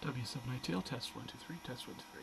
W7ITL, test 1, 2, 3, test 1, 2, 3.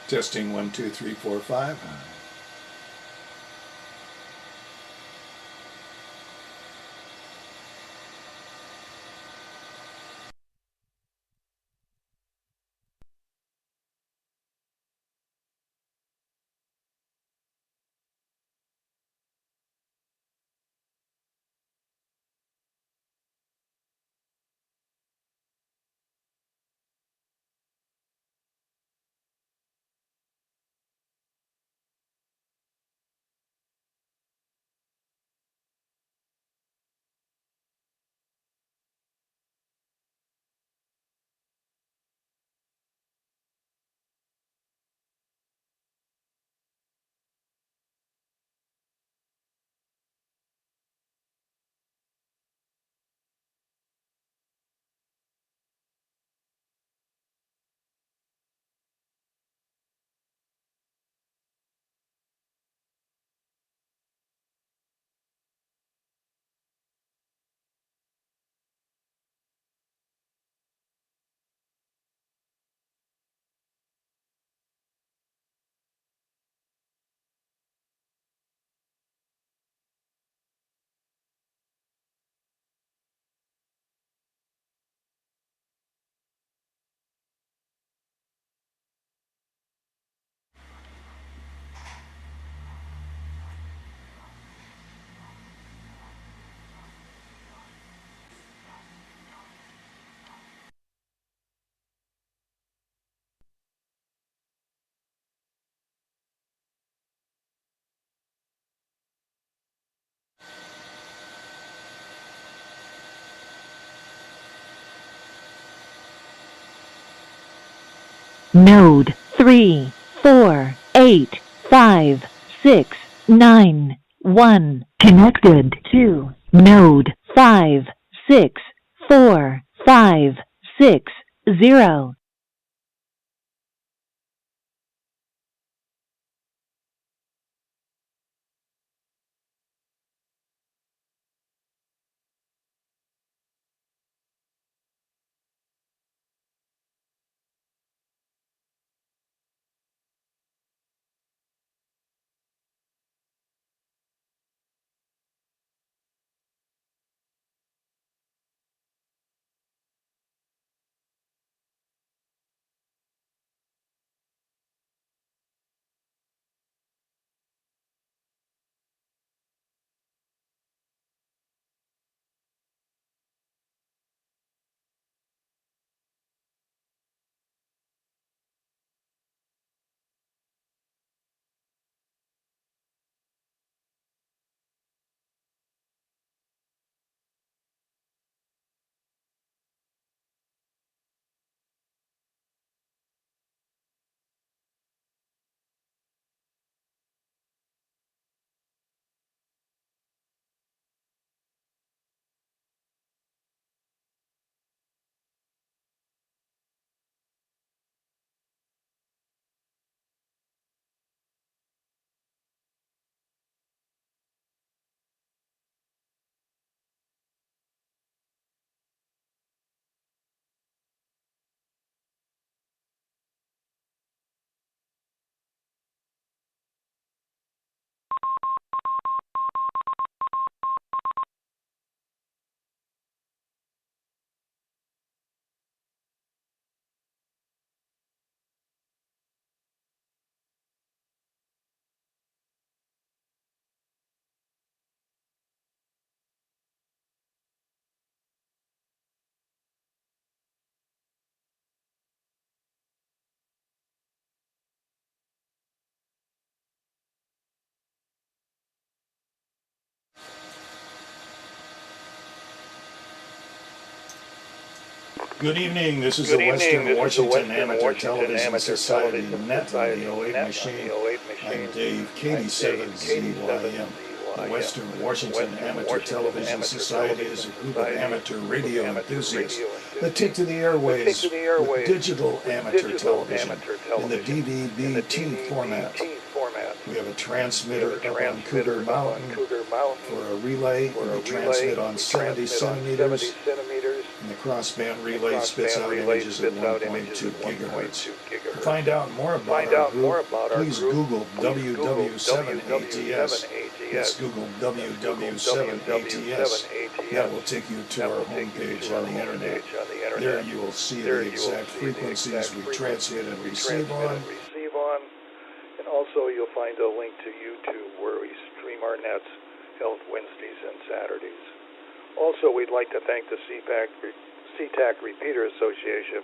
Testing 1, 2, 3, 4, 5. Node 3, 4, 8, 5, 6, 9, 1. Connected to node 5, 6, 4, 5, 6, 0. Good evening. This is the Western Washington Amateur Television Society Net on the O8 machine. I'm Dave, KD7ZYM. The Western Washington Amateur Television Society is a group of amateur radio enthusiasts that take to the airways with digital amateur television in the DVB-T format. We have a transmitter up on Cougar Mountain for a relay. We transmit on 70 centimeters. And the crossband relay spits out images at 1.2 gigahertz. To find out more about our group, please Google WW7ATS. It's Google WW7ATS. That will take you to our homepage on the internet. There you will see the exact frequencies we transmit and receive on. And also you'll find a link to YouTube where we stream our nets held Wednesdays and Saturdays. Also, we'd like to thank the CTAC Repeater Association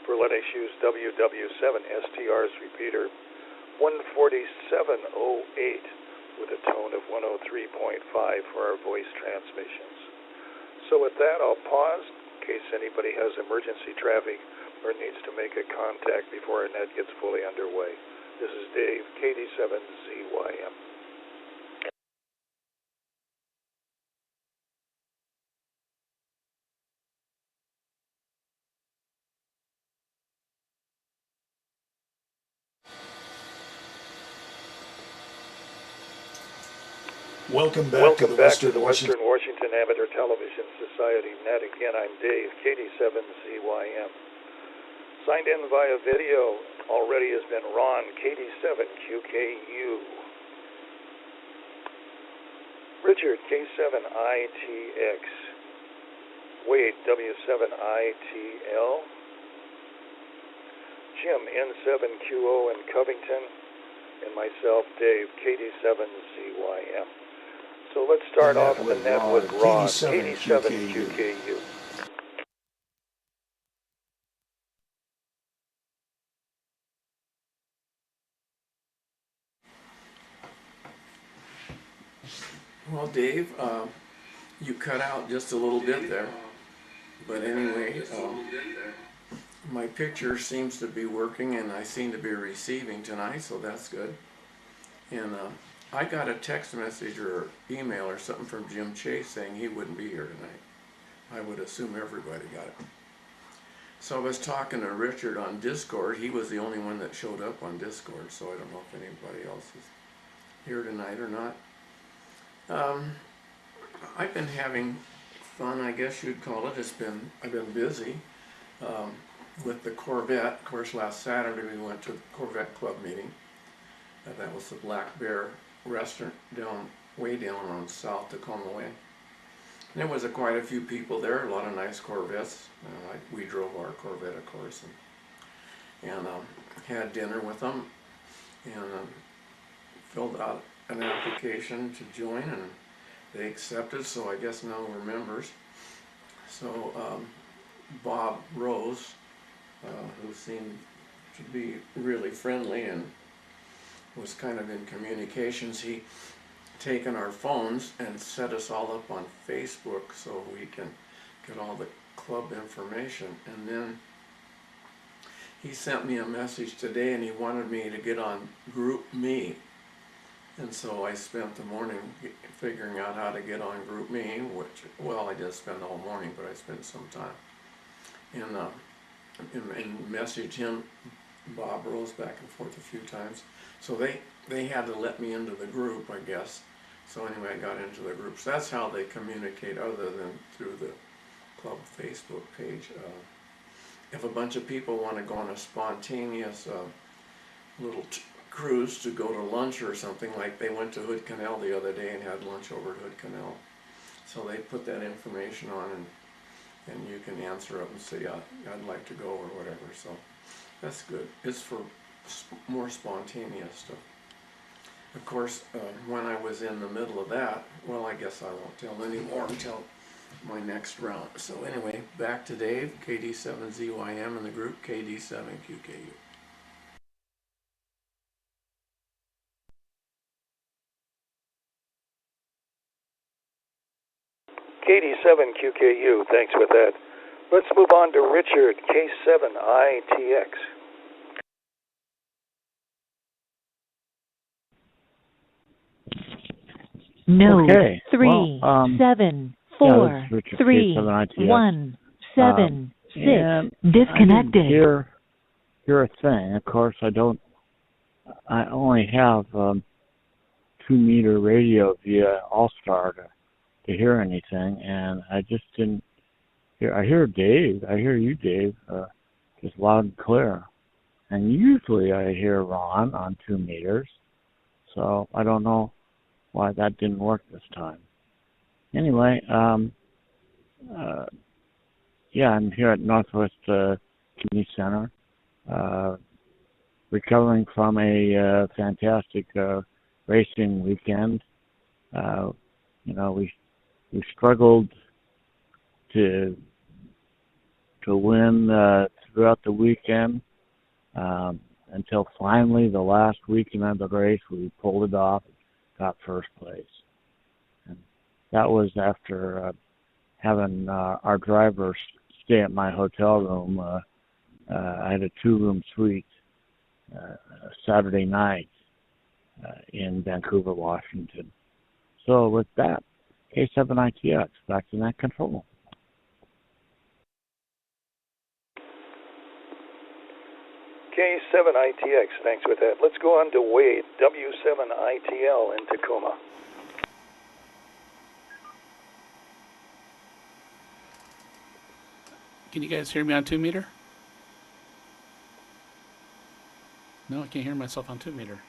for letting us use WW7STR's repeater 14708 with a tone of 103.5 for our voice transmissions. So with that, I'll pause in case anybody has emergency traffic or needs to make a contact before our net gets fully underway. This is Dave, KD7ZYM. Welcome back to the Western Washington Amateur Television Society Net. Again, I'm Dave, KD7ZYM. Signed in via video already has been Ron, KD7QKU. Richard, K7ITX. Wade, W7ITL. Jim, N7QO in Covington. And myself, Dave, KD7ZYM. So let's start off the net with Ron, KD7QKU. Well, Dave, you cut out just a little bit there. But anyway, my picture seems to be working, and I seem to be receiving tonight, so that's good. And I got a text message or email or something from Jim Chase saying he wouldn't be here tonight. I would assume everybody got it. So I was talking to Richard on Discord. He was the only one that showed up on Discord, so I don't know if anybody else is here tonight or not. I've been having fun, I guess you'd call it. I've been busy with the Corvette. Of course, last Saturday we went to the Corvette Club meeting. That was the Black Bear restaurant way down on South Tacoma Way. And there was quite a few people there, a lot of nice Corvettes. We drove our Corvette, of course, and had dinner with them, and filled out an application to join, and they accepted, so I guess now we're members. So Bob Rose, who seemed to be really friendly and was kind of in communications, he taken our phones and set us all up on Facebook so we can get all the club information. And then he sent me a message today, and he wanted me to get on Group Me. And so I spent the morning figuring out how to get on Group Me, which, well, I didn't spend all morning, but I spent some time. And messaged him, Bob Rose, back and forth a few times. So they had to let me into the group, I guess. So anyway, I got into the group. So that's how they communicate, other than through the club Facebook page. If a bunch of people want to go on a spontaneous little cruise to go to lunch or something, like they went to Hood Canal the other day and had lunch over at Hood Canal. So they put that information on, and you can answer up and say, I'd like to go or whatever. So that's good. It's for more spontaneous stuff. Of course, when I was in the middle of that, well, I guess I won't tell any more until my next round. So anyway, back to Dave, KD7ZYM in the group, KD7QKU. KD7QKU, thanks for that. Let's move on to Richard, K7ITX. Node Okay. 3 Well, 7 yeah, 4 this is Richard, 3 K7ITX. 1 7 6 And disconnected. I didn't hear a thing. Of course, I only have 2-meter radio via All-Star to hear anything, and I just didn't hear. I hear Dave. I hear you, Dave, just loud and clear. And usually I hear Ron on 2 meters, so I don't know why that didn't work this time. Anyway, yeah, I'm here at Northwest Community Center, recovering from a fantastic racing weekend. We struggled to win throughout the weekend until finally the last weekend of the race we pulled it off, got first place. And that was after having our driver stay at my hotel room. I had a 2-room suite Saturday night in Vancouver, Washington. So with that, K7ITX, back to net control. K7ITX, thanks for that. Let's go on to Wade, W7ITL in Tacoma. Can you guys hear me on 2-meter? No, I can't hear myself on 2-meter.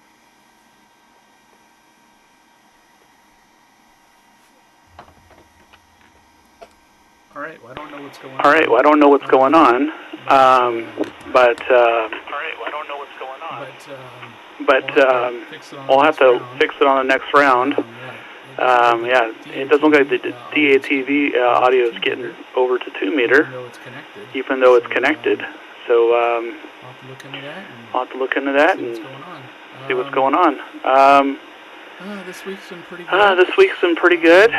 Alright, well, I don't know what's going on. Alright, well, I don't know what's going on. We'll have to fix it on the next round. Yeah, it doesn't look like the DATV audio is getting over to 2-meter, even though it's connected. So I'll have to look into that and see what's going on. This week's been pretty good.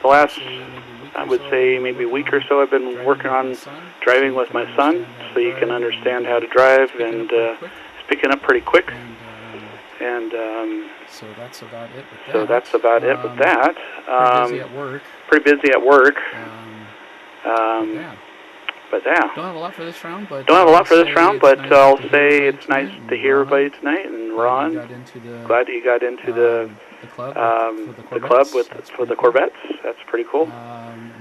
The last I would say maybe a week or so, I've been working on driving with my son, so you can understand how to drive, and he's picking up pretty quick. And so that's about it with that. Pretty busy at work. But yeah. Don't have a lot for this round, but I'll say it's nice to hear everybody tonight. And Ron, glad that you got into the club for the Corvettes. That's pretty cool.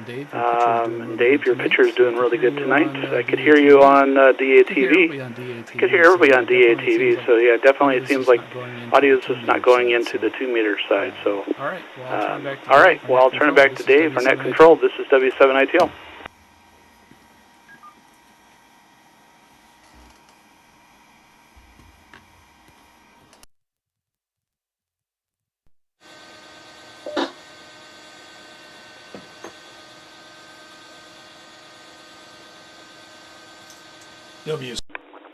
Dave, your picture is doing really good tonight. I could hear you on DATV. I could hear everybody on DATV. So yeah, definitely it seems like audio is just not going into the 2-meter side. So all right, well I'll turn it back to Dave for Net Control. This is W7ITL.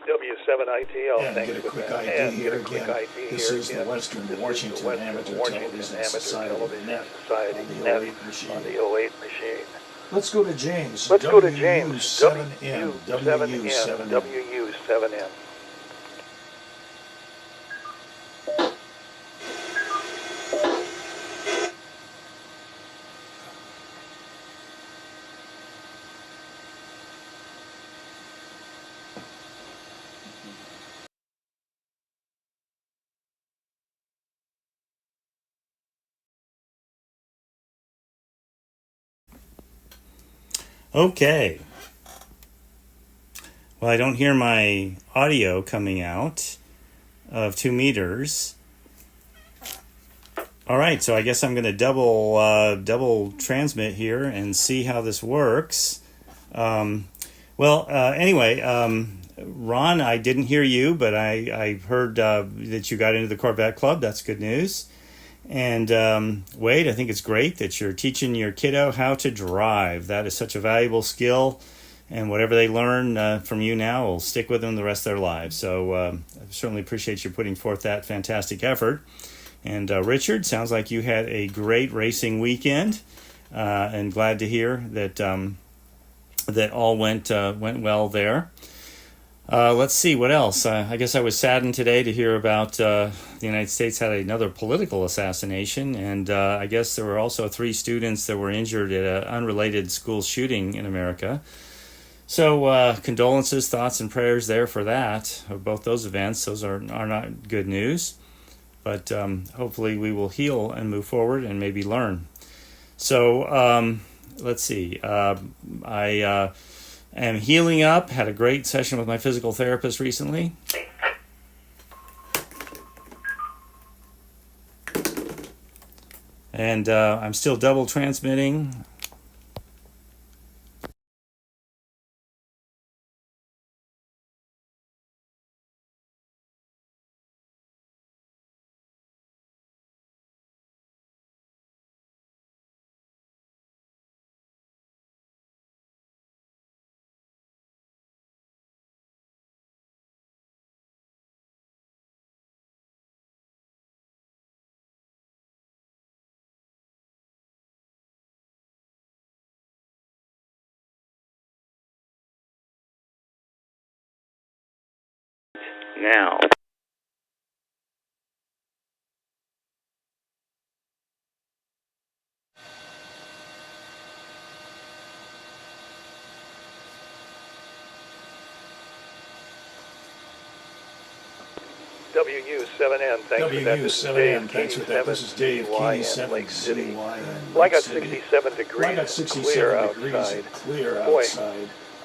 W7ITL. And get a quick ID here again. This is the Western Washington Amateur Television Society Net on the 08 machine. Let's go to James. WU7N. WU7N. Okay. Well, I don't hear my audio coming out of 2 meters. All right, so I guess I'm going to double transmit here and see how this works. Anyway, Ron, I didn't hear you, but I heard that you got into the Corvette Club. That's good news. And Wade, I think it's great that you're teaching your kiddo how to drive. That is such a valuable skill, and whatever they learn from you now will stick with them the rest of their lives. So I certainly appreciate you putting forth that fantastic effort. And Richard, sounds like you had a great racing weekend, and glad to hear that that all went well there. Let's see, what else? I guess I was saddened today to hear about the United States had another political assassination, and I guess there were also 3 students that were injured at an unrelated school shooting in America. So condolences, thoughts, and prayers there for that, of both those events. Those are not good news, but hopefully we will heal and move forward and maybe learn. So let's see. I am healing up. Had a great session with my physical therapist recently. And I'm still double transmitting. now. WU7N, thanks for that. WU7N, thanks for that. This is Dave, K7, Lake City. Well, I got 67 degrees, clear outside. Boy,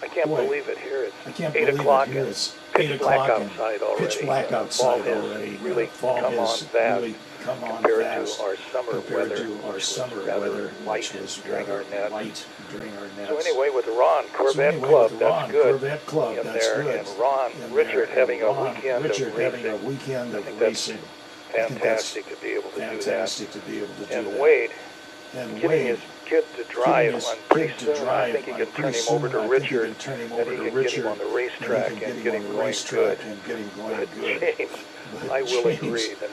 I can't believe it here. It's 8 o'clock and it's pitch black outside already. Pitch black outside already. Really come on fast compared to our summer weather, which was rather light during our nets. So anyway, with Ron, Corvette Club, that's good in there. And Ron, Richard having a weekend of racing. Fantastic to be able to do that. And Wade, getting his kid to drive on pretty soon. I think he can turn him over to Richard, and he can get him on the racetrack and get him going good. James, I will agree, the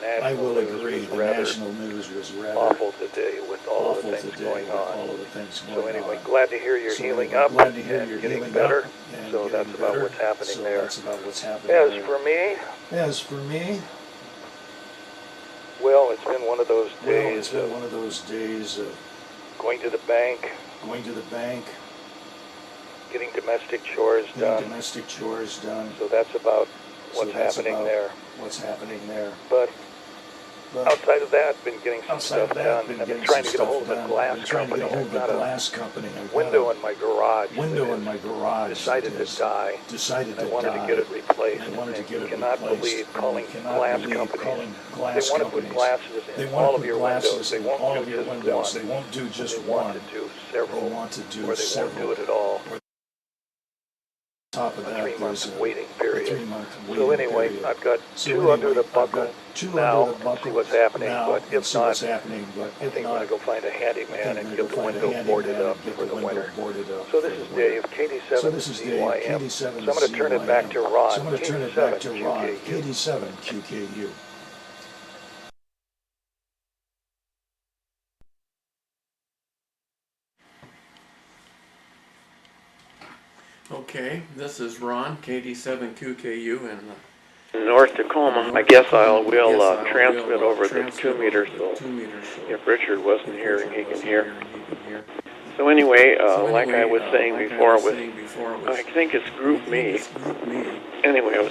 national news was rather awful today with all of the things going on. So anyway, glad to hear you're healing up and getting better. So that's about what's happening there. As for me, well, it's been one of those days of going to the bank, getting domestic chores done. So that's about what's happening there. But outside of that, been getting some stuff done. I've been trying to get a hold of a glass company. I've got a window in my garage that decided to die. I wanted to get it replaced. And you cannot believe calling glass companies. They want to put glasses in all of your windows. They won't do just one. They want to do several, or they won't do it at all. A 3-month waiting period. So anyway, I've got two under the buckle now. See what's happening. But if not, I think I'm going to go find a handyman and get the window boarded up for the winter. So this is Dave, KD7 ZYM. So I'm going to turn it back to Ron, KD7 QKU. Okay, this is Ron, KD7QKU in North Tacoma. I guess we'll transmit over the 2 meters, so if Richard wasn't here, he can hear. So anyway, like I was saying before, I think it's Group Me. Anyway, I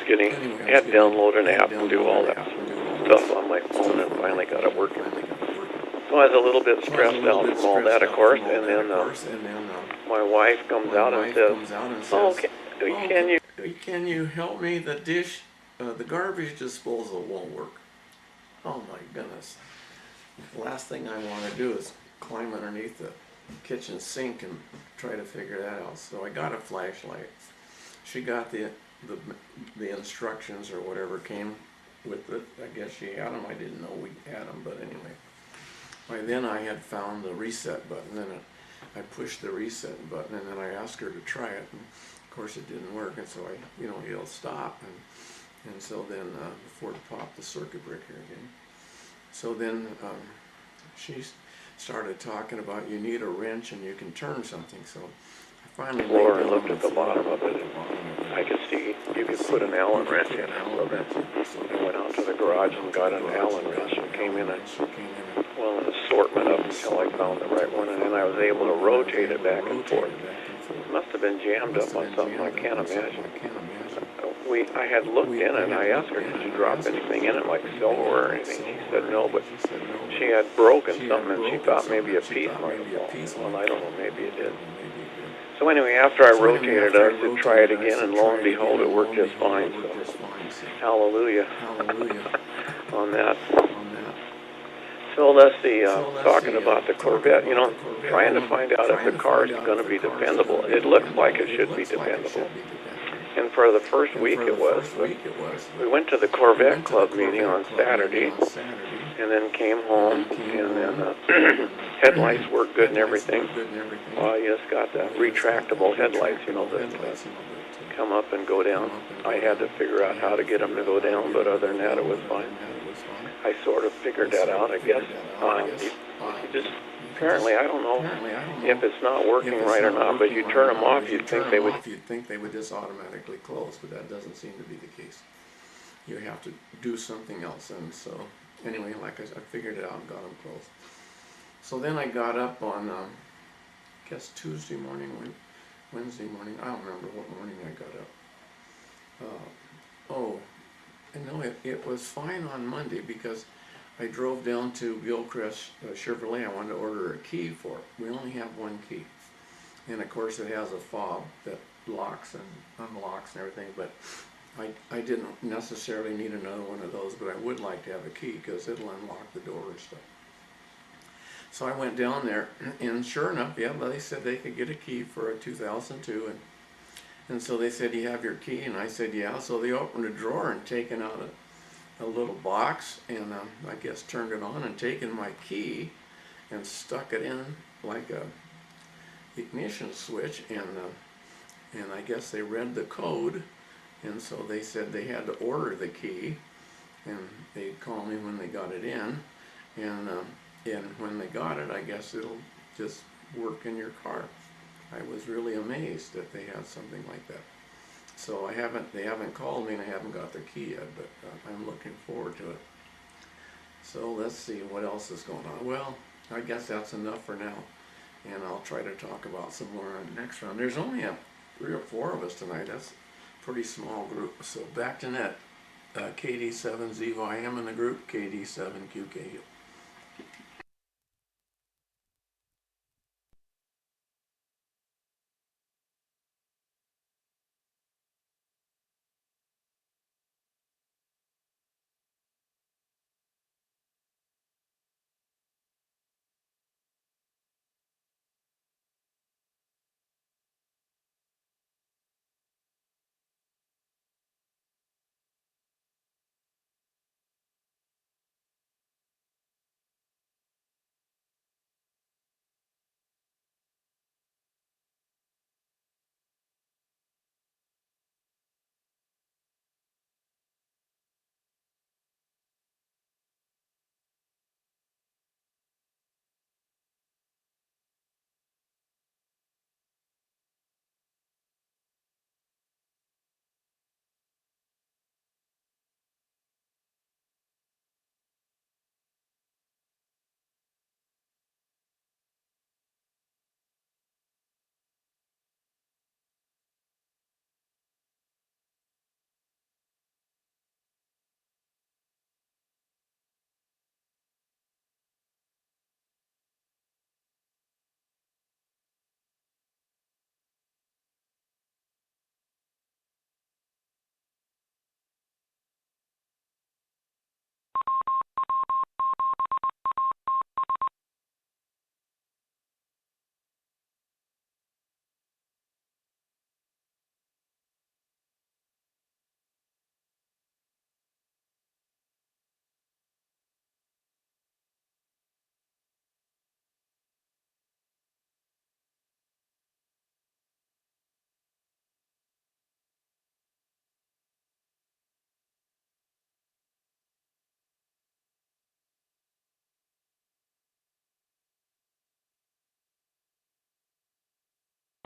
had to download an app and do all that stuff on my phone and finally got it working. So I was a little bit stressed out from all that, of course, and then my wife comes out and says, "Oh, can you help me? The garbage disposal won't work." Oh my goodness! The last thing I want to do is climb underneath the kitchen sink and try to figure that out. So I got a flashlight. She got the instructions or whatever came with it. I guess she had them. I didn't know we had them, but anyway. By then I had found the reset button, and I pushed the reset button, and then I asked her to try it, and of course it didn't work, and so it'll stop, and so then before it popped the circuit breaker again. So then she started talking about you need a wrench and you can turn something, so I finally floor and looked at the bottom of it. I could see you could put an Allen wrench in it. So I went out to the garage and got an Allen wrench and came in an assortment of them until I found the right one, and then I was able to rotate it back and forth. It must have been jammed up on something, I can't imagine. I had looked in it and I asked her, did you drop anything in it like silver or anything? She said no, but she had broken something and she thought maybe a piece might have fallen. Well, I don't know, maybe it did. So anyway, after I rotated it, I said try it again, and lo and behold, it worked just fine. So hallelujah on that. So let's see, talking about the Corvette, trying to find out if the car is going to be dependable. It looks like it should be dependable. And for the first week it was. We went to the Corvette Club meeting on Saturday, and then came home, and then headlights worked good and everything. Well, I just got the retractable headlights, that come up and go down. I had to figure out how to get them to go down, but other than that, it was fine. I sort of figured that out, I guess. Apparently, I don't know if it's not working right or not, but you turn them off, you'd think they would just automatically close, but that doesn't seem to be the case. You have to do something else, and so anyway, like I figured it out and got them closed. So then I got up on, I guess Tuesday morning, Wednesday morning, I don't remember what morning I got up. It was fine on Monday because I drove down to Gilchrist Chevrolet. I wanted to order a key for it. We only have one key. And of course it has a fob that locks and unlocks and everything, but I didn't necessarily need another one of those, but I would like to have a key because it'll unlock the door and stuff. So I went down there, and sure enough, they said they could get a key for a 2002, and so they said, you have your key? And I said, yeah. So they opened a drawer and taken out a little box, and I guess turned it on and taken my key and stuck it in like a ignition switch, and I guess they read the code, and so they said they had to order the key, and they'd call me when they got it in, and when they got it, I guess it'll just work in your car. I was really amazed that they had something like that. So they haven't called me, and I haven't got the key yet, but I'm looking forward to it. So let's see what else is going on. Well, I guess that's enough for now, and I'll try to talk about some more on the next round. There's only 3 or 4 of us tonight. That's a pretty small group. So back to net. KD7ZYM in the group, KD7QKU.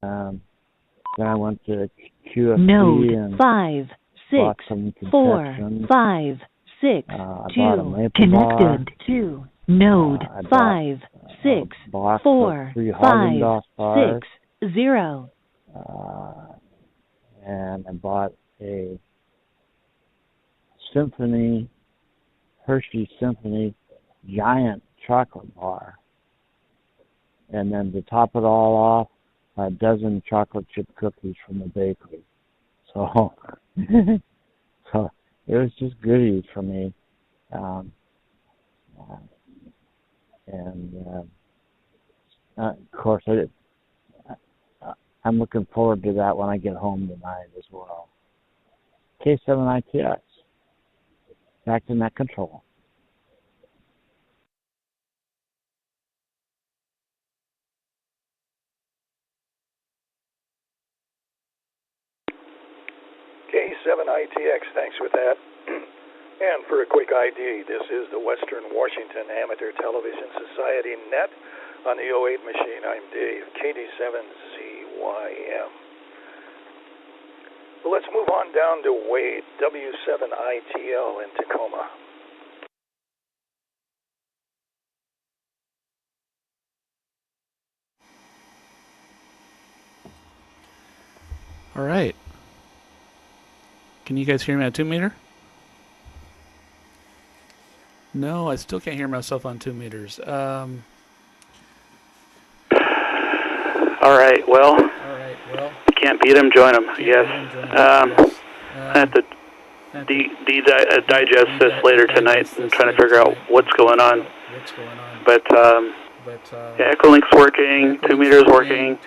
Then I went to QFC Node and 5, 6, 4, 5, 6, 2, connected to Node 5, 6, 4, 5, 6, 0. And I bought a Hershey Symphony giant chocolate bar. And then to top it all off, a dozen chocolate chip cookies from the bakery. So, so it was just goodies for me. Of course, I'm looking forward to that when I get home tonight as well. K7ITX, back to net control. K7ITX, thanks for that. And for a quick ID, this is the Western Washington Amateur Television Society Net on the 08 machine. I'm Dave, KD7ZYM. Well, let's move on down to Wade, W7ITL in Tacoma. All right. Can you guys hear me at 2 meter? No, I still can't hear myself on 2 meters. All right, well, can't beat them, join them, yes. I have to digest this later tonight and trying to figure out what's going on. But yeah, Echolink's working, 2 meters working.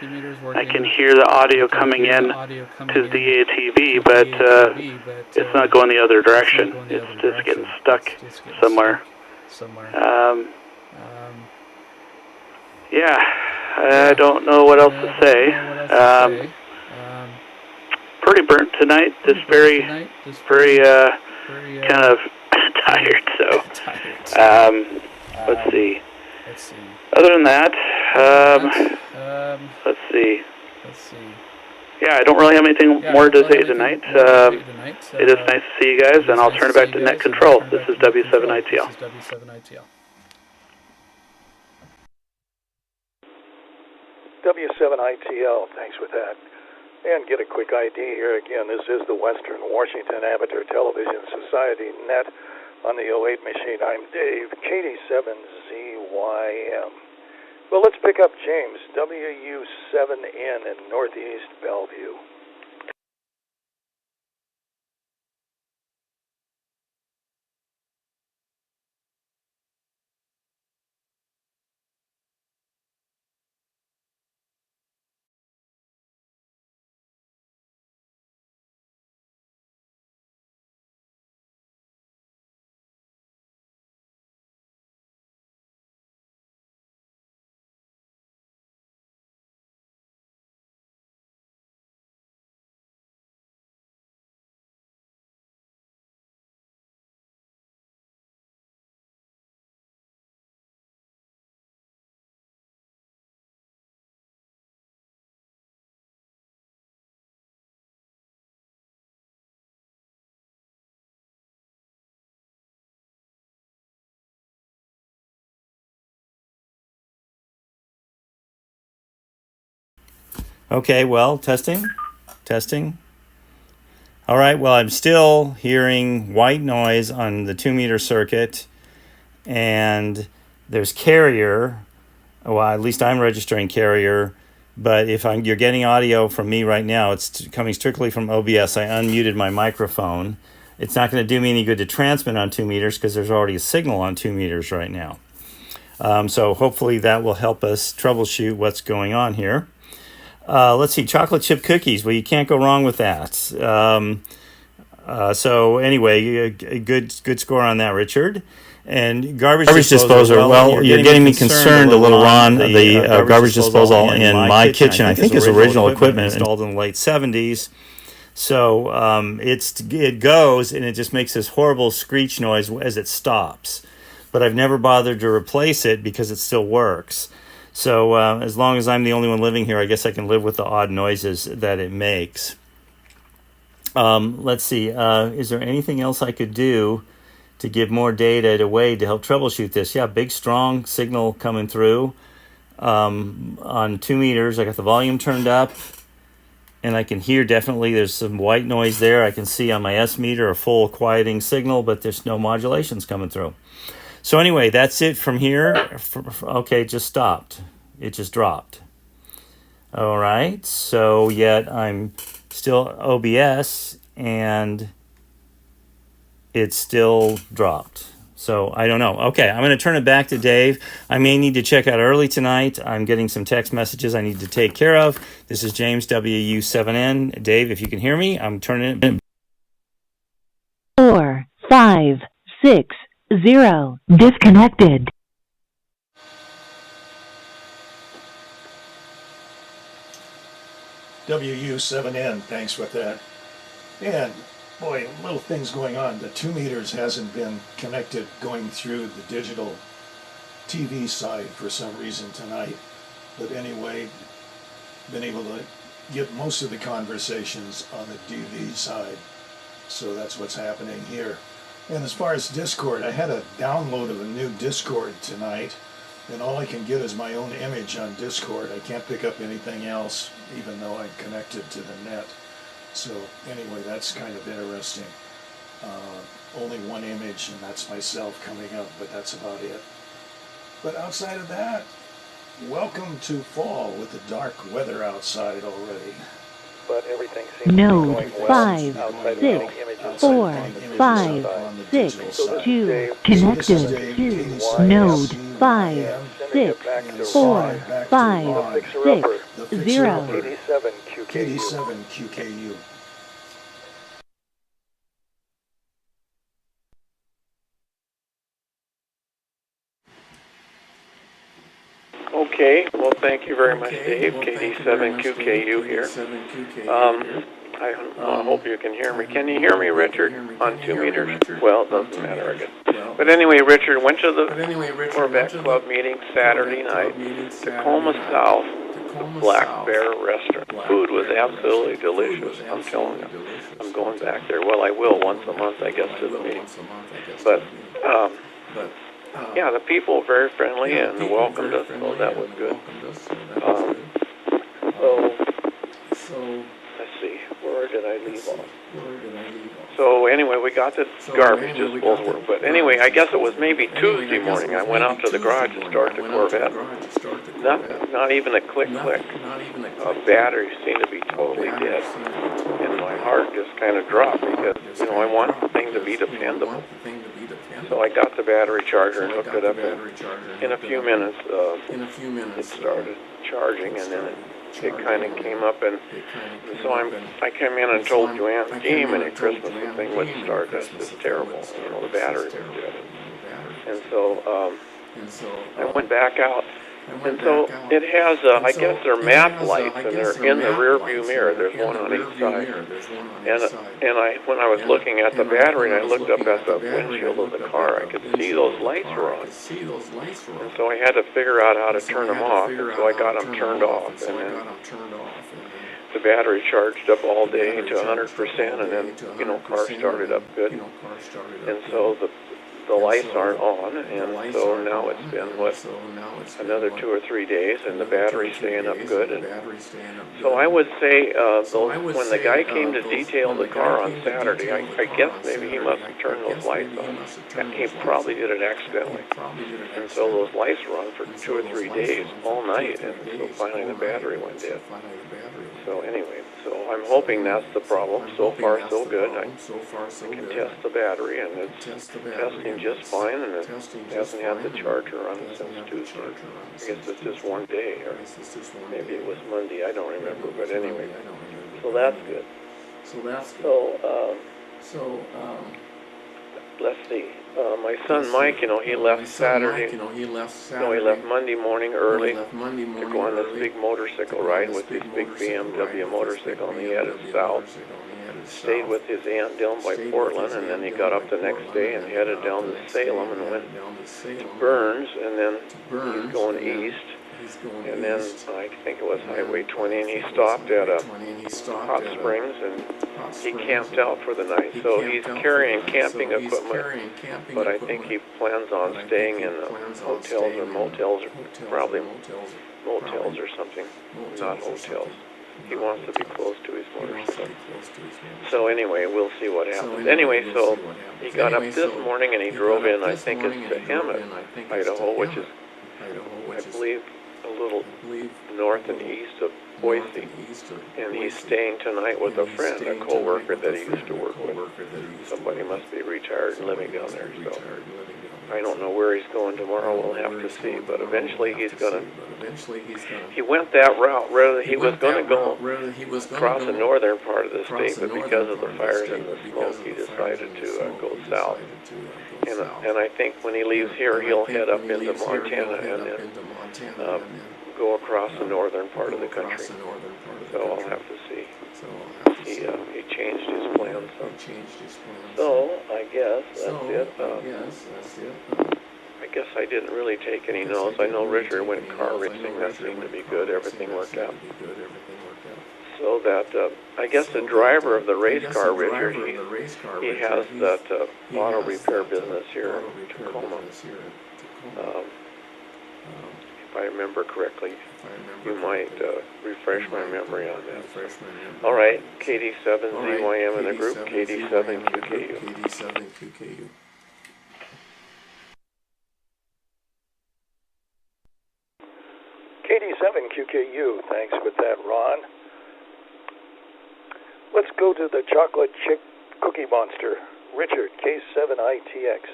I can hear the audio coming in to DATV, but it's not going the other direction. It's just getting stuck somewhere. Yeah, I don't know what else to say. Pretty burnt tonight. Just very kind of tired. So, let's see. Other than that, let's see. Yeah, I don't really have anything more to say tonight. It is nice to see you guys, and I'll turn it back to Net Control. This is W7ITL. W7ITL, thanks with that. And get a quick ID here. Again, this is the Western Washington Amateur Television Society Net on the 08 machine. I'm Dave, KD7ZYM. Well, let's pick up James, WU7N in Northeast Bellevue. Okay, well, testing. All right, well, I'm still hearing white noise on the 2-meter circuit, and there's carrier. Well, at least I'm registering carrier, but if you're getting audio from me right now, it's coming strictly from OBS. I unmuted my microphone. It's not going to do me any good to transmit on 2 meters because there's already a signal on 2 meters right now. So hopefully that will help us troubleshoot what's going on here. Let's see, chocolate chip cookies. Well, you can't go wrong with that. So anyway, a good score on that, Richard. And garbage disposal. Well, you're getting me concerned a little, Ron. The garbage disposal in my kitchen, I think, is original equipment installed in the late 70s. So it goes, and it just makes this horrible screech noise as it stops. But I've never bothered to replace it because it still works. So as long as I'm the only one living here, I guess I can live with the odd noises that it makes. Let's see. Is there anything else I could do to give more data to Wade to help troubleshoot this? Yeah, big, strong signal coming through on 2 meters. I got the volume turned up, and I can hear definitely there's some white noise there. I can see on my S meter a full quieting signal, but there's no modulations coming through. So anyway, that's it from here. Okay, it just stopped. It just dropped. All right, so yet I'm still OBS, and it's still dropped. So I don't know. Okay, I'm going to turn it back to Dave. I may need to check out early tonight. I'm getting some text messages I need to take care of. This is James, WU7N. Dave, if you can hear me, I'm turning it. 4, 5, 6, 0. Disconnected. WU7N, thanks with that. And boy, little things going on. The 2 meters hasn't been connected going through the digital TV side for some reason tonight. But anyway, been able to get most of the conversations on the DV side. So that's what's happening here. And as far as Discord, I had a download of a new Discord tonight, and all I can get is my own image on Discord. I can't pick up anything else, even though I'm connected to the net. So anyway, that's kind of interesting. Only one image, and that's myself coming up, but that's about it. But outside of that, welcome to fall with the dark weather outside already. But everything seems Node to be going well 5, outside of 6, getting images. 4, 5, 6, 2. Connected to Node 5, 6, 4, 5, 6, 0. KD7 QKU. Okay, well, thank you very much, Dave. KD7QKU here. I hope you can hear me. Can you hear me, Richard, on 2 meters? Well, it doesn't matter, I guess. But anyway, Richard, went to the Corvette Club meeting Saturday night, Tacoma South Black Bear Restaurant. Food was absolutely delicious, I'm telling you. I'm going back there. Well, I will once a month, I guess, to the meeting. But, yeah, the people were very friendly and welcomed us, so that was good. So, let's see, where did I leave off? So anyway, we got this garbage disposal. But anyway, I guess it was maybe Tuesday morning. I went out to the garage to start the Corvette. Not even a click. Battery seemed to be totally dead. And my heart just kind of dropped because, you know, I want the thing to be dependable. So I got the battery charger and hooked it up. In a few minutes, it started charging, and then it kind of came up, and so I came in and told Joanne, gee, at Christmas the thing would start. That's just terrible. You know, the battery was dead. And so I went back out. And so it has, I guess they're map lights, and they're in the rear view mirror. There's one on each side. And when I was looking at the battery, and I looked up at the windshield of the car, I could see those lights were on. And so I had to figure out how to turn them off, and so I got them turned off. And then the battery charged up all day to 100%, and then, you know, car started up good. And so the lights aren't on, and so now it's been, another 2 or 3 days, and the battery's staying up good. And so I would say, when the guy came to detail the car on Saturday, I guess maybe he must have turned those lights on. And he probably did it accidentally. And so those lights were on for 2 or 3 days, all night, and so finally the battery went dead. So anyway, so I'm hoping that's the problem. So far, so good. I can test the battery, and it's testing just fine, and it hasn't had the charger running since Tuesday. I guess it's just one day, or maybe it was Monday, I don't remember, but anyway, so that's good. So, let's see. My son Mike, you know, he left Saturday. No, he left Monday morning early to go on this big motorcycle ride with this big BMW motorcycle, and he headed south. Stayed with his aunt down by Portland, and then he got up the next day and headed down to Salem and went to Burns, and then he's going east. And then I think it was Highway 20, and he stopped at Hot Springs, and he camped out for the night. So he's carrying camping equipment, but I think he plans on staying in hotels or motels, or probably motels or something, not hotels. He wants to be close to his motorcycle. So anyway, we'll see what happens. Anyway, so he got up this morning and he drove in, I think it's to Emmett, Idaho, which is, I believe, a little north and east of Boise. And he's staying tonight with a friend, a co-worker that he used to work with. Somebody must be retired and living down there, so I don't know where he's going tomorrow. We'll have to see. But eventually he's going to... He went that route. Rather, he was going to go across the northern part of the state, but because of the fires and the smoke, he decided to go south. And I think when he leaves here, he'll head up into Montana and then go across the northern part of the country. So I'll have to see. He changed his plans. So I guess that's it. I guess I didn't really take any notes. I know Richard went car racing. That seemed to be good. Everything worked out. So that, I guess the driver of the race car, Richard, he has that auto repair business here in Tacoma. If I remember correctly, you might refresh my memory on that. All right, KD7ZYM in the group, KD7QKU. KD7QKU, thanks with that, Ron. Let's go to the chocolate chick cookie monster, Richard, K7ITX.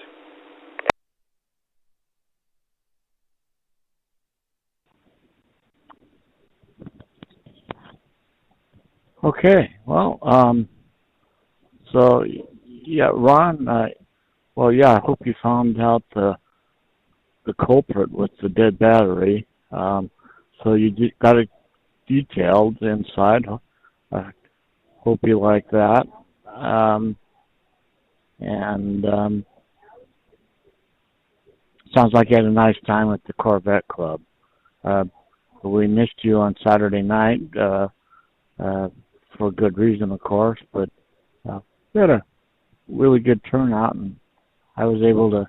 Okay, well, so, yeah, Ron, I hope you found out the culprit with the dead battery. So you got it detailed inside. hope you like that. And sounds like you had a nice time at the Corvette Club. We missed you on Saturday night for good reason, of course, but we had a really good turnout, and I was able to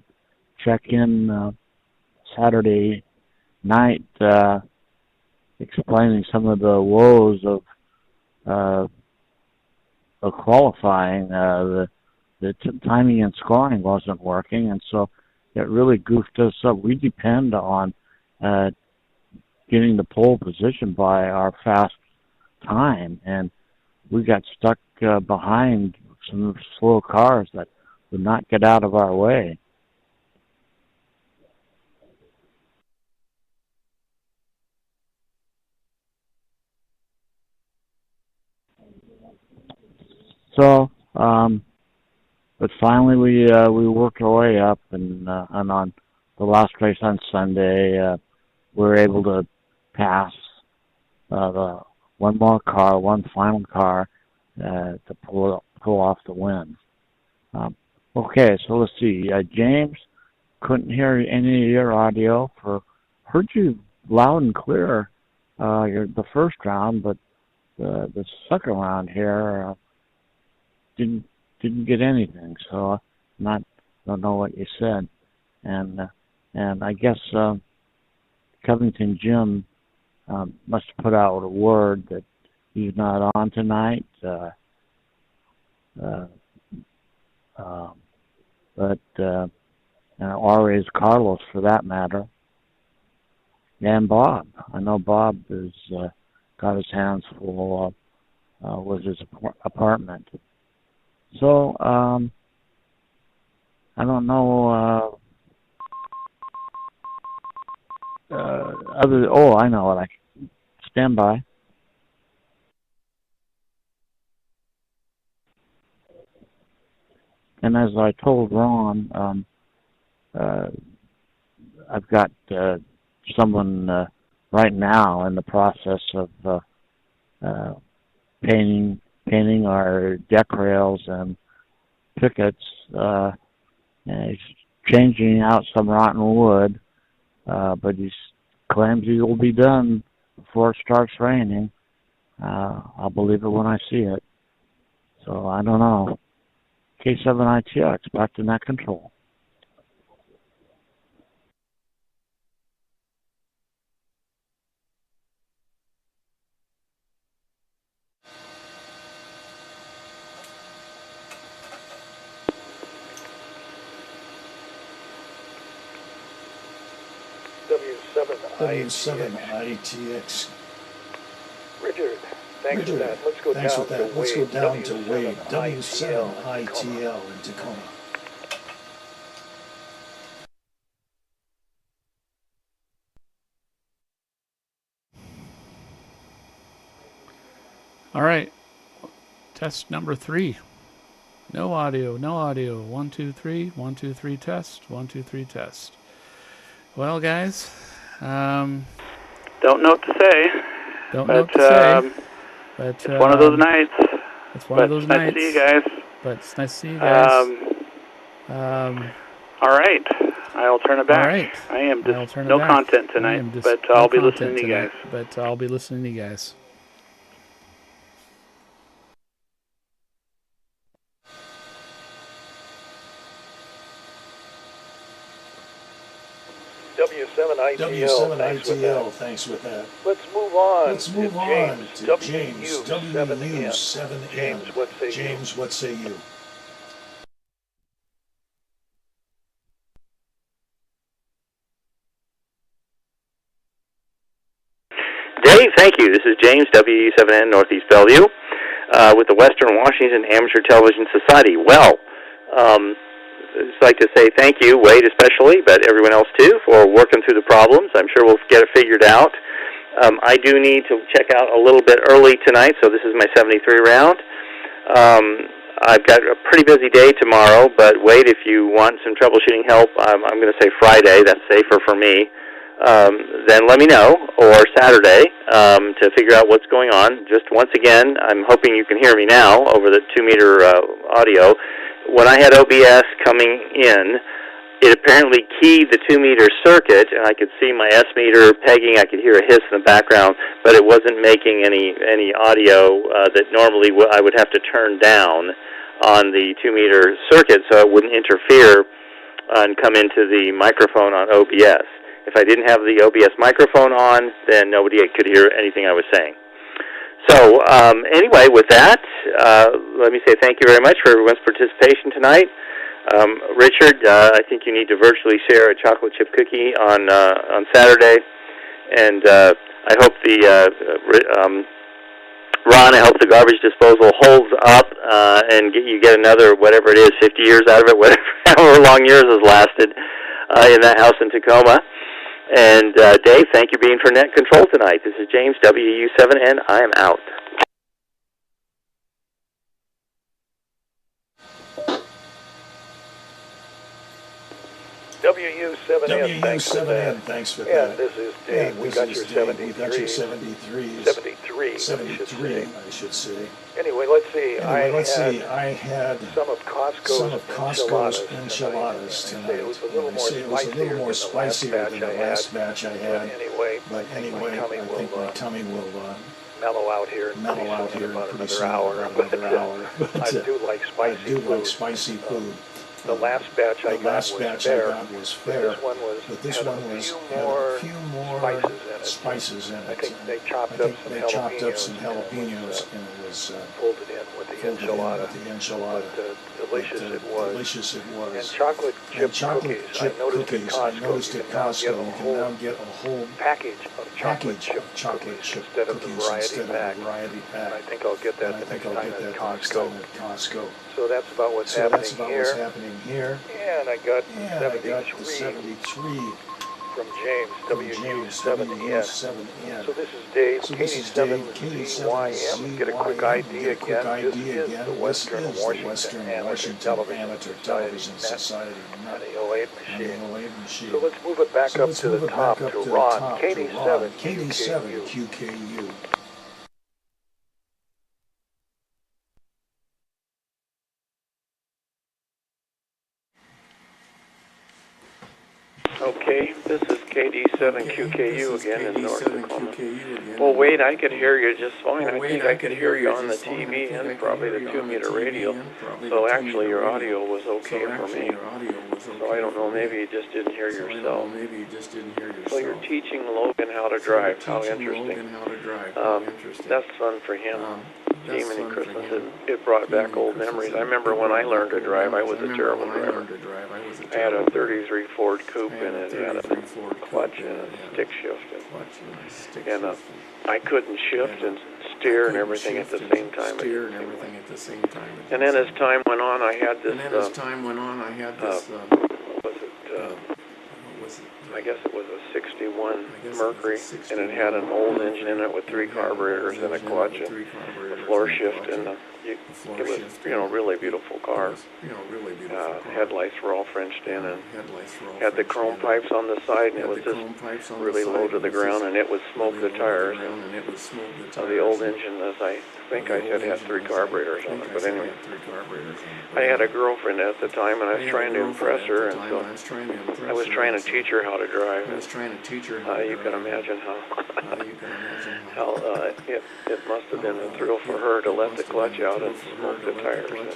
check in Saturday night explaining some of the woes of qualifying. The timing and scoring wasn't working, and so it really goofed us up. We depend on getting the pole position by our fast time, and we got stuck behind some slow cars that would not get out of our way. So, but finally we worked our way up, and on the last race on Sunday, we were able to pass the one final car to pull off the win. Okay, so let's see. James, couldn't hear any of your audio. Heard you loud and clear the first round, but the second round here didn't get anything. So don't know what you said, and I guess Covington Jim must have put out a word that he's not on tonight. Or is Carlos, for that matter, and Bob. I know Bob has got his hands full with his apartment. So I don't know. I know what stand by. And as I told Ron, I've got someone right now in the process of painting our deck rails and pickets. And he's changing out some rotten wood, but he claims he will be done before it starts raining. I'll believe it when I see it. So I don't know. K7ITX, back to net control. W7ITX. Richard, thanks for that. Let's go down to Wade. W7ITL in Tacoma. All right. Test number 3. No audio, no audio. 1, 2, 3. 1, 2, 3 test. 1, 2, 3 test. Well, guys, don't know what to say. Don't know what to say. But it's one of those nights. It's one of those nights. Nice to see you guys. But it's nice to see you guys. All right. I'll turn it back. All right. I am just no content tonight, but I'll be listening to you guys. But I'll be listening to you guys. W7ITL, thanks with that. Let's move on. To James W7N. James, what say you? Dave, thank you. This is James W7N, Northeast Bellevue, with the Western Washington Amateur Television Society. Well, I'd just like to say thank you, Wade especially, but everyone else too, for working through the problems. I'm sure we'll get it figured out. I do need to check out a little bit early tonight, so this is my 73 round. I've got a pretty busy day tomorrow, but Wade, if you want some troubleshooting help, I'm going to say Friday. That's safer for me. then let me know, or Saturday, to figure out what's going on. Just once again, I'm hoping you can hear me now over the 2-meter audio. When I had OBS coming in, it apparently keyed the 2-meter circuit, and I could see my S-meter pegging. I could hear a hiss in the background, but it wasn't making any audio that normally I would have to turn down on the 2-meter circuit so it wouldn't interfere and come into the microphone on OBS. If I didn't have the OBS microphone on, then nobody could hear anything I was saying. So anyway, with that, let me say thank you very much for everyone's participation tonight. Richard, I think you need to virtually share a chocolate chip cookie on Saturday, and I hope Ron, I hope the garbage disposal holds up and you get another, whatever it is, 50 years out of it, however long yours has lasted in that house in Tacoma. And Dave, thank you for being for Net Control tonight. This is James, WU7N. I am out. WU7N, thanks for that. Yeah, this is Dave. We got your 73. We got your 73s. 73, I should say. Anyway, let's see. I had some of Costco's enchiladas tonight. It was a little more spicier than the last batch I had. But anyway, I think my tummy will mellow out here in about another hour. But I do like spicy food. The last batch I got was fair, but this one had a few more spices in it. I think they chopped up some jalapenos and it was folded in with the enchilada. But delicious it was. And chocolate chip cookies. I noticed at Costco you can now get a whole package of chocolate chip cookies instead of the variety pack. And I think I'll get that the next time at Costco. So that's about what's happening here. And I got the 73 from James, WU7N. So this is Dave, KD7ZYM. Get a quick idea again. This is the Western Washington Amateur Television Society, not the 08 machine. So let's move it back up to the top to Ron, KD7 QKU. Okay, this is KD7QKU again in North Tacoma. Well, Wade, I could hear you just fine. I think I could hear you on the TV and probably the 2-meter radio. So actually your audio was okay for me. So I don't know, maybe you just didn't hear yourself. So you're teaching Logan how to drive. How interesting. That's fun for him. Demon Christensen, it brought back old memories. I remember when I learned to drive, I was a terrible driver. I had a 33 Ford Coupe and it had a clutch and a stick shift. And I couldn't shift and steer and everything at the same time. And then as time went on, I had this, I guess it was a 61 Mercury, and it had an old engine in it with 3 carburetors and a clutch and a floor shift, and it was, really beautiful car. Headlights were all Frenched in, and had the chrome pipes on the side, and it was just really low to the ground, and it would smoke the tires. The old engine, as I think I said, had 3 carburetors on it, but anyway, I had a girlfriend at the time, and I was trying to impress her, and so I was trying to teach her how to drive. You can imagine how it must have been a thrill for her to let the clutch out and smoke the tires and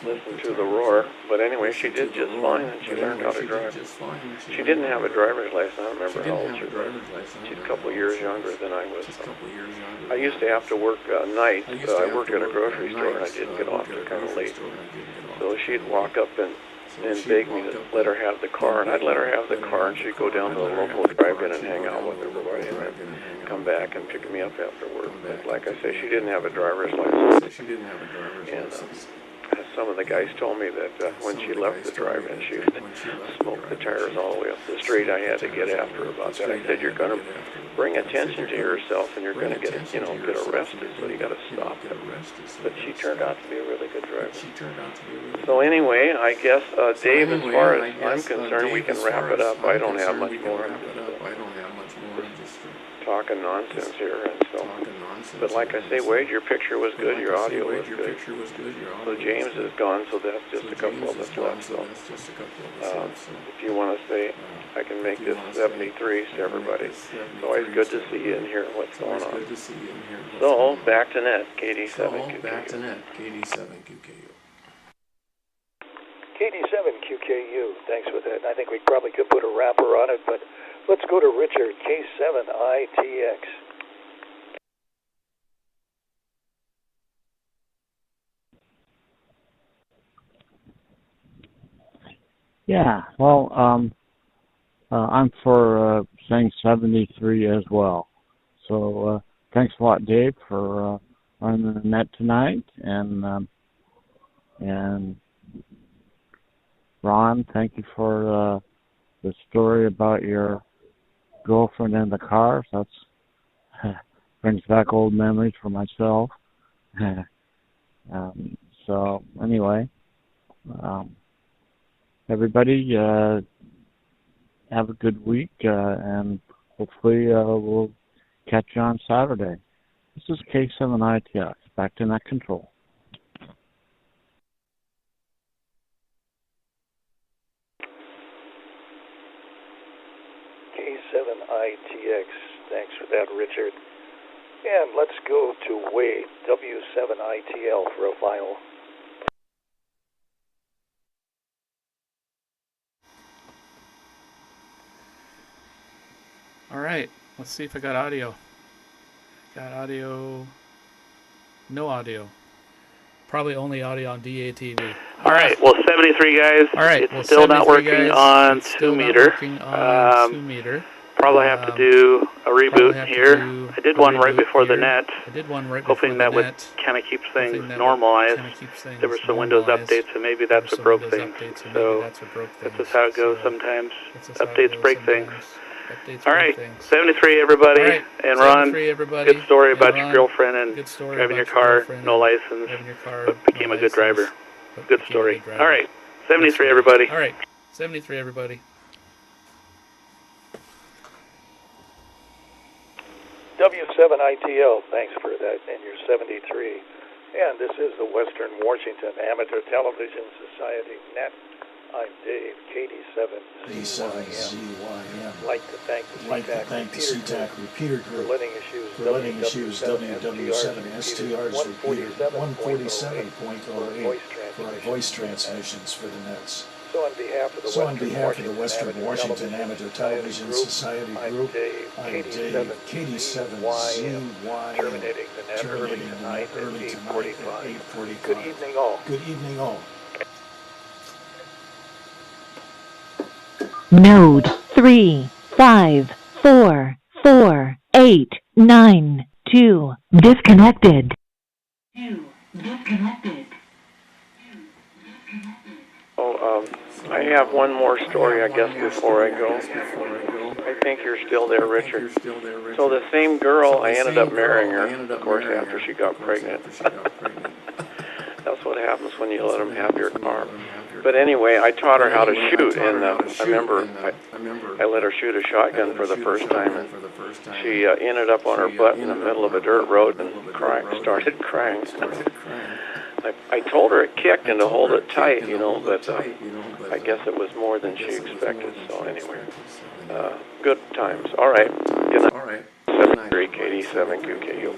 listen to the roar. But anyway, she did just fine, and she learned how to drive. She didn't have a driver's license. I don't remember how old she was. She's a couple years younger than I was. I used to have to work nights. I worked at a grocery store, and I did get off there kind of late. So she'd walk up and beg me to let her have the car, and I'd let her have the car, and she'd go down to the local drive-in and hang out with everybody, and then come back and pick me up after work. But like I say, she didn't have a driver's license. And some of the guys told me that when she left the drive-in, she smoked the tires all the way up the street. I had to get after her about that. I said, "You're going to bring attention to yourself, and you're going to get arrested. So you got to stop it." But she turned out to be a really good driver. So anyway, I guess Dave, as far as I'm concerned, we can wrap it up. I don't have much more. I'm just talking nonsense here, and so. But like I say, Wade, your picture was good, your audio was good. So James is gone, so that's just a couple of us left. So if you want to say, I can make this 73 to everybody. It's always good to see you and hear what's going on. So back to net, KD7 QKU. KD7 QKU, thanks for that. I think we probably could put a wrapper on it, but let's go to Richard, K7ITX. Yeah, well, I'm for saying 73 as well. So thanks a lot, Dave, for running the net tonight, and Ron, thank you for the story about your girlfriend in the car. That's brings back old memories for myself. So anyway. Everybody, have a good week, and hopefully we'll catch you on Saturday. This is K7ITX, back to net control. K7ITX, thanks for that, Richard. And let's go to Wade, W7ITL for a final. All right, let's see if I got audio. Got audio. No audio. Probably only audio on DATV. All right, well, 73 guys. All right, it's still not working on 2 meter. Probably have to do a reboot here. I did one right before the net. Hoping that would kind of keep things normalized. There were some Windows updates, and maybe that's what broke things. So that's just how it goes sometimes. Updates break things. All right, 73 everybody, and Ron, good story about your girlfriend and driving your car, no license, but became a good driver. Good story. All right, 73 everybody. All right, 73 everybody. W7ITL, thanks for that, and you're 73. And this is the Western Washington Amateur Television Society Net. I'm Dave, KD7ZYM. I'd like to thank the CTAC Repeater Group for letting us use WW7STR's repeater 147.08 for our voice transmissions for the nets. So on behalf of the Western Washington Amateur Television Society Group, I'm Dave, KD7ZYM, terminating the net early tonight at 8:45. Good evening all. Good evening all. Node 3544892 disconnected. Oh, I have one more story, I guess, before I go. I think you're still there, Richard. So the same girl, I ended up marrying her, of course, after she got pregnant. That's what happens when you let them have your car. But anyway, I taught her how to shoot, and I remember I let her shoot a shotgun for the first time, and she ended up on her butt in the middle of a dirt road and started crying. I told her it kicked and to hold it tight, but I guess it was more than she expected. So anyway, good times. All right. Good night. 73 KD7 QKU.